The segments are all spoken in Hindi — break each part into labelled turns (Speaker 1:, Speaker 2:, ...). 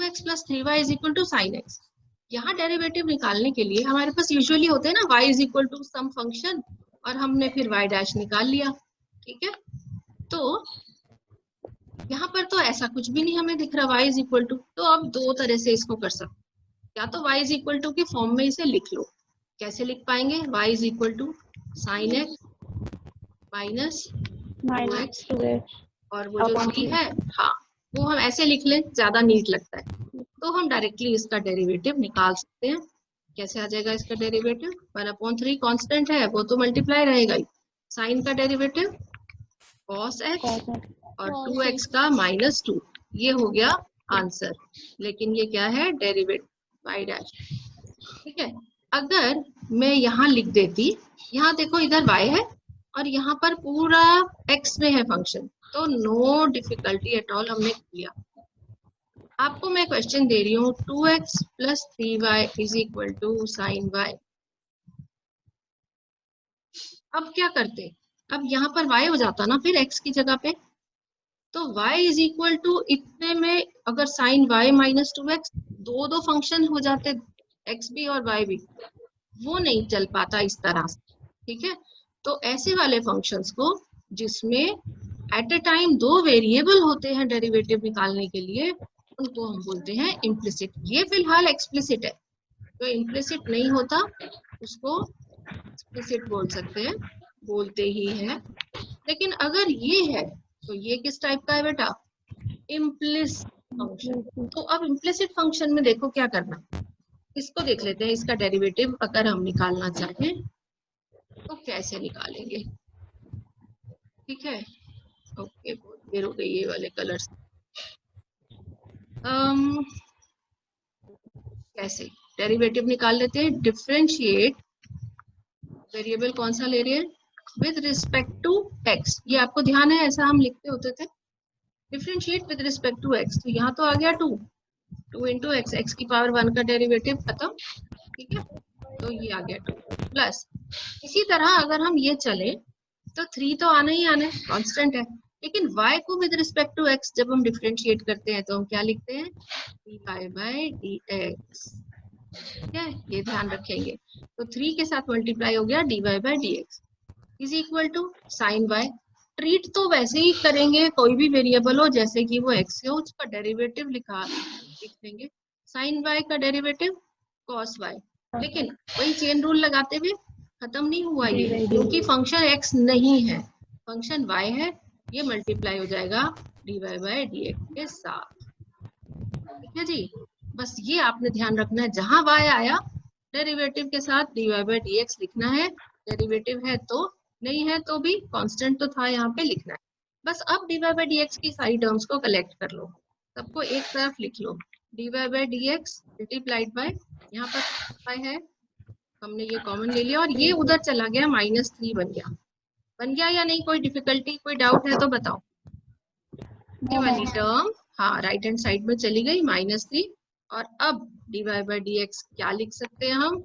Speaker 1: 2x plus 3y is equal to sine x. यहाँ डेरिवेटिव निकालने के लिए हमारे पास यूजुअली होते हैं ना y is equal to some function, और हमने फिर y डैश निकाल लिया, ठीक है। तो यहाँ पर तो ऐसा कुछ भी नहीं हमें दिख रहा y इज इक्वल टू, तो अब दो तरह से इसको कर सकते, या तो y इज इक्वल टू के फॉर्म में इसे लिख लो। कैसे लिख पाएंगे? y is equal to sine x minus 2x, और वो जो 3 है, हाँ वो हम ऐसे लिख लें, ज्यादा नीट लगता है। तो हम डायरेक्टली इसका डेरिवेटिव निकाल सकते हैं। कैसे आ जाएगा इसका डेरिवेटिव? 1/3 कांस्टेंट है, वो तो मल्टीप्लाई रहेगा ही। साइन का डेरिवेटिव cos x और 2x का -2, ये हो गया आंसर। लेकिन ये क्या है? डेरिवेटिव y डैश, ठीक है। अगर मैं यहाँ लिख देती, यहाँ देखो इधर y है और यहाँ पर पूरा x में है फंक्शन, तो नो डिफिकल्टी एट ऑल हमने किया। आपको मैं क्वेश्चन दे रही हूँ 2x plus 3y is equal to sine y। अब क्या करते? अब यहाँ पर y हो जाता ना फिर x की जगह पे, तो y इज इक्वल टू इतने में अगर साइन y माइनस 2x, दो फंक्शन हो जाते x भी और y भी, वो नहीं चल पाता इस तरह से, ठीक है। तो ऐसे वाले फंक्शंस को जिसमें एट ए टाइम दो वेरिएबल होते हैं डेरिवेटिव निकालने के लिए, उनको हम बोलते हैं इम्प्लिसिट। ये फिलहाल एक्सप्लिसिट है, तो इम्प्लिसिट नहीं होता उसको एक्सप्लिसिट बोल सकते हैं, बोलते ही है। लेकिन अगर ये है तो ये किस टाइप का है बेटा? Implicit function. तो अब इम्प्लिसिट फंक्शन में देखो क्या करना, इसको देख लेते हैं। इसका डेरिवेटिव अगर हम निकालना चाहें तो कैसे निकालेंगे, ठीक है। ओके, बहुत देर हो गई ये वाले कलर्स। कैसे डेरिवेटिव निकाल लेते हैं? डिफरेंशिएट, वेरिएबल कौन सा ले रहे हैं? With respect to x। ये आपको ध्यान है, ऐसा हम लिखते होते थे, differentiate with respect to x। तो यहाँ तो आ गया 2 इंटू एक्स, एक्स की पावर 1 का डेरिवेटिव खत्म, ठीक है। तो ये आ गया 2 प्लस, इसी तरह अगर हम ये चले तो 3 तो आना ही आना है, कांस्टेंट है। लेकिन y को विद रिस्पेक्ट टू x जब हम डिफरेंशिएट करते हैं तो हम क्या लिखते हैं? dy बाय dx, ठीक है, ये ध्यान रखेंगे। तो 3 के साथ मल्टीप्लाई हो गया dy by dx is equal to sine y। Treat तो वैसे ही करेंगे, कोई भी वेरिएबल हो, जैसे कि वो x हो, उसका डेरिवेटिव लिख देंगे। साइन y का डेरिवेटिव cos y, लेकिन वही चेन रूल लगाते हुए खत्म नहीं हुआ ये, क्योंकि फंक्शन x नहीं है, फंक्शन y है। ये मल्टीप्लाई हो जाएगा dy बाय dx के साथ, ठीक है जी। बस ये आपने ध्यान रखना है, जहां y आया डेरिवेटिव के साथ dy बाय dx लिखना है। डेरिवेटिव है तो, नहीं है तो भी कांस्टेंट तो था, यहाँ पे लिखना है बस। अब dy बाय dx की सारी टर्म्स को कलेक्ट कर लो, सबको एक तरफ लिख लो। dy by dx multiplied by, यहाँ पर y है, हमने ये कॉमन ले लिया और ये उधर चला गया, -3 बन गया या नहीं? कोई डिफिकल्टी, कोई डाउट है तो बताओ। ये वाली टर्म हाँ राइट हैंड साइड में चली गई, -3। और अब dy बाय dx क्या लिख सकते हैं हम?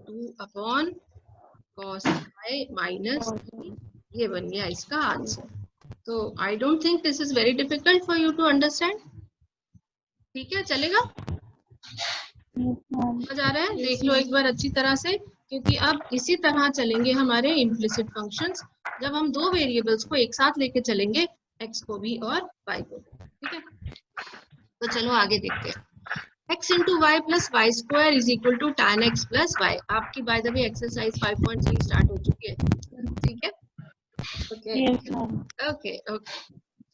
Speaker 1: 2 cos y माइनस 3, ये बन गया इसका आंसर। तो I don't think this is very difficult for you to understand, ठीक है, चलेगा? समझ आ रहा है? देख लो एक बार अच्छी तरह से, क्योंकि अब इसी तरह चलेंगे हमारे इम्प्लिसिट फंक्शंस, जब हम दो वेरिएबल्स को एक साथ लेके चलेंगे, x को भी और y को भी, ठीक है। तो चलो आगे देखते हैं। x into Y plus Y square is equal to tan x plus Y. आपकी by the way exercise 5.3 start हो चुकी है, ठीक है। ओके ओके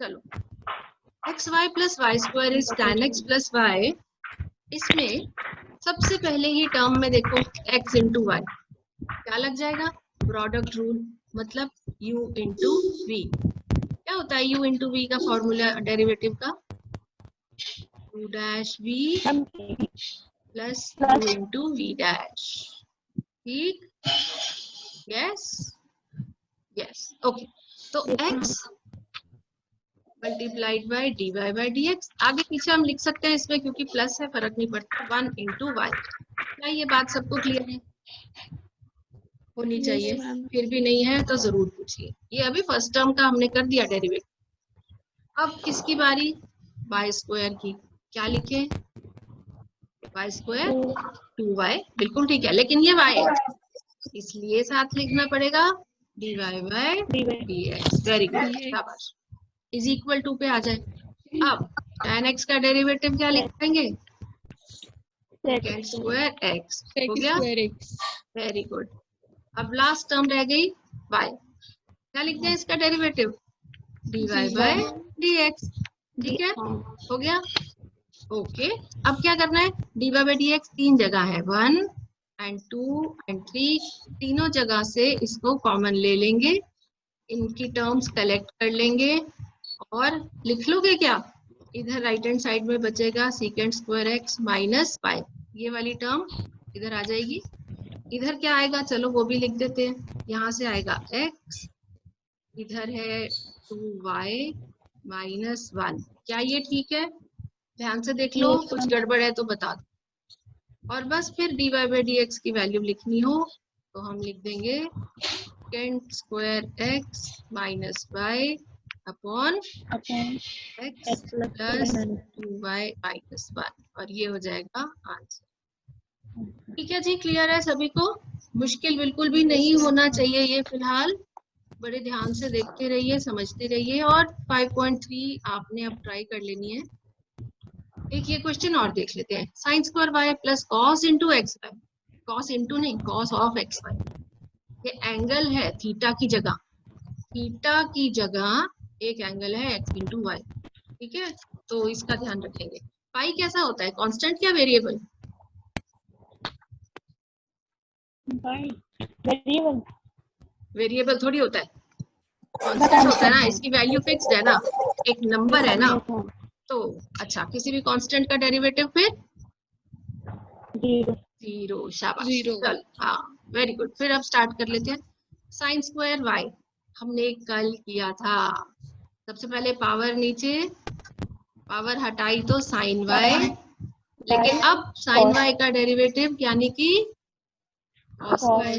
Speaker 1: चलो, X Y plus Y square is tan x plus Y. इसमें सबसे पहले ही टर्म में देखो x इंटू वाई क्या लग जाएगा? प्रोडक्ट रूल, मतलब u इंटू v। क्या होता है u इंटू v का फॉर्मूला डेरिवेटिव का? 2 dash v plus u into v dash, ठीक? Yes yes okay. तो x multiplied by dy by dx, आगे पीछे हम लिख सकते हैं इसमें, क्योंकि प्लस है फर्क नहीं पड़ता। 1 इंटू वाई। क्या ये बात सबको क्लियर है? होनी चाहिए, फिर भी नहीं है तो जरूर पूछिए। ये अभी फर्स्ट टर्म का हमने कर दिया डेरिवेटिव। अब किसकी बारी? वाई स्क्वायर की। क्या लिखे? y स्क्वायर 2y, बिल्कुल ठीक है, लेकिन ये y है इसलिए साथ लिखना पड़ेगा dy by dx। Very good, शाबाश। इज इक्वल टू पे आ जाए। अब tan x का डेरिवेटिव क्या लिखेंगे? sec स्क्वायर x हो गया। Very good. अब लास्ट टर्म रह गई y, क्या लिखते हैं इसका डेरिवेटिव? dy by dx। ठीक है, हो गया। ओके, अब क्या करना है? dy बाय dx तीन जगह है, 1 and 2 and 3, तीनों जगह से इसको कॉमन ले लेंगे, इनकी टर्म्स कलेक्ट कर लेंगे और लिख लोगे क्या? इधर राइट हैंड साइड में बचेगा second square x minus y, ये वाली टर्म इधर आ जाएगी। इधर क्या आएगा? चलो वो भी लिख देते हैं। यहाँ से आएगा x, इधर है 2y माइनस 1। क्या ये ठीक है? ध्यान से देख लो, कुछ गड़बड़ है तो बता दो। और बस फिर dy बाई dx की वैल्यू लिखनी हो तो हम लिख देंगे second square x minus y upon x plus 2y minus 1, और ये हो जाएगा आंसर। ठीक है जी, क्लियर है सभी को? मुश्किल बिल्कुल भी नहीं होना चाहिए ये फिलहाल। बड़े ध्यान से देखते रहिए, समझते रहिए, और 5.3 आपने अब ट्राई कर लेनी है। एक ये क्वेश्चन और देख लेते हैं। Sine square y plus cos into x y, cos into नहीं, कॉस ऑफ एक्स वाई। ये एंगल है थीटा की जगह, थीटा की जगह एक एंगल है एक्स इंटू वाई। ठीक है, तो इसका ध्यान रखेंगे। पाई कैसा होता है, कांस्टेंट या वेरिएबल? वेरिएबल थोड़ी होता है, कांस्टेंट होता है ना, इसकी वैल्यू फिक्स्ड है ना, एक नंबर है ना। तो अच्छा, किसी भी कांस्टेंट का डेरिवेटिव फिर जीरो। शाबाश, चल हाँ, वेरी गुड। फिर अब स्टार्ट कर लेते हैं। साइन स्क्वायर वाई हमने कल किया था। सबसे पहले पावर नीचे, पावर हटाई तो साइन वाई, लेकिन अब साइन वाई का डेरिवेटिव यानी कि कॉस वाई।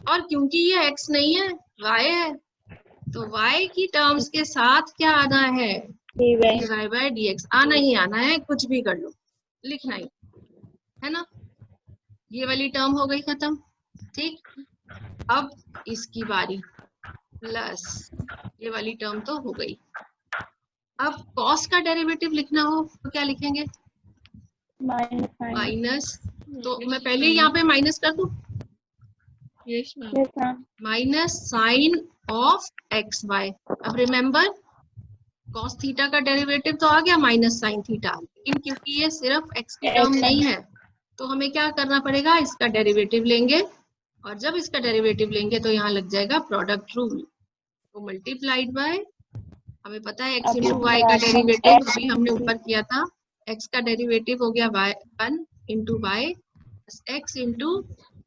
Speaker 1: और क्योंकि ये x नहीं है, y है, तो y की टर्म्स के साथ क्या आना है? dy by dx। आना ही आना है, कुछ भी कर लो, लिखना ही है ना। ये वाली टर्म हो गई खत्म। ठीक, अब इसकी बारी, प्लस ये वाली टर्म तो हो गई। अब कॉस का डेरिवेटिव लिखना हो तो क्या लिखेंगे? माइनस, तो मैं पहले यहाँ पे माइनस कर दूं, minus sine of x y. अब रिमेम्बर, कॉस थीटा का डेरिवेटिव तो आ गया माइनस साइन थीटा, लेकिन क्योंकि ये सिर्फ एक्स की टर्म नहीं है तो हमें क्या करना पड़ेगा? इसका डेरिवेटिव लेंगे, और जब इसका डेरिवेटिव लेंगे तो यहाँ लग जाएगा प्रोडक्ट रूल, तो मल्टीप्लाइड बाय, हमें पता है एक्स इंटू वाई का डेरिवेटिव अभी हमने ऊपर किया था, एक्स का डेरिवेटिव हो गया y 1 into y x into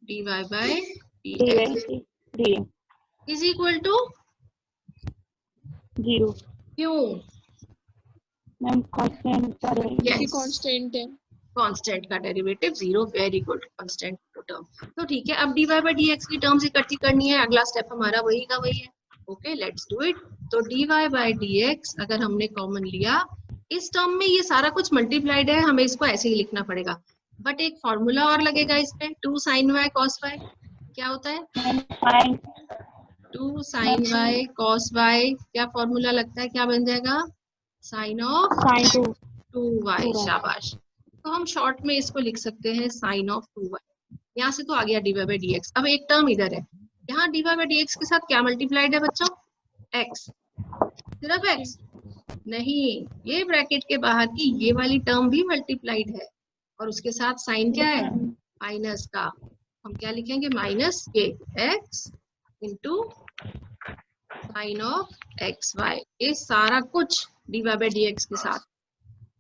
Speaker 1: d y by d is equal to 0। क्यों? मैम कांस्टेंट है, कांस्टेंट का derivative 0। Very good, constant term. तो ठीक है, अब dy बाय dx की टर्म्स इकट्ठी करनी है, अगला स्टेप हमारा वही का वही है। Okay, let's do it. तो dy बाय dx अगर हमने कॉमन लिया, इस टर्म में ये सारा कुछ मल्टीप्लाइड है, हमें इसको ऐसे ही लिखना पड़ेगा, बट एक फॉर्मूला और लगेगा इसमें, 2 sin y cos y। क्या होता है? 2 sin y cos y, क्या फॉर्मूला लगता है, क्या बन जाएगा? Sine of 2y। शाबाश। तो हम शॉर्ट में इसको लिख सकते हैं साइन ऑफ 2y। यहाँ से तो आ गया dy बाय dx। अब एक टर्म इधर है, यहाँ dy बाय dx के साथ क्या मल्टीप्लाइड है बच्चों? x, सिर्फ x नहीं, ये ब्रैकेट के बाहर की ये वाली टर्म भी मल्टीप्लाइड है, और उसके साथ साइन क्या है? माइनस का। हम क्या लिखेंगे? माइनस के x into sine of x y, ये सारा कुछ dy बाय dx के साथ।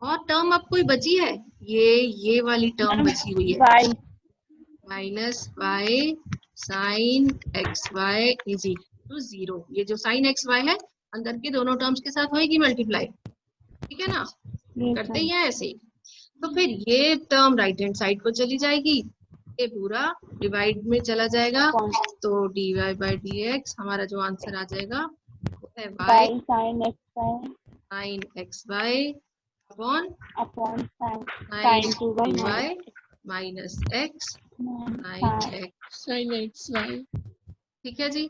Speaker 1: और टर्म अब कोई बची है? ये वाली टर्म बची हुई है, minus y sine x y is equal to 0। ये जो साइन एक्स वाई है अंदर के दोनों टर्म्स के साथ होएगी मल्टीप्लाई, ठीक है ना, करते ही है ऐसे ही। तो फिर ये टर्म राइट हैंड साइड को चली जाएगी, ये पूरा डिवाइड में चला जाएगा, तो dy बाय dx हमारा जो आंसर आ जाएगा वो है y sine x y upon sine 2y minus x sine x,
Speaker 2: sin x y।
Speaker 1: ठीक है जी।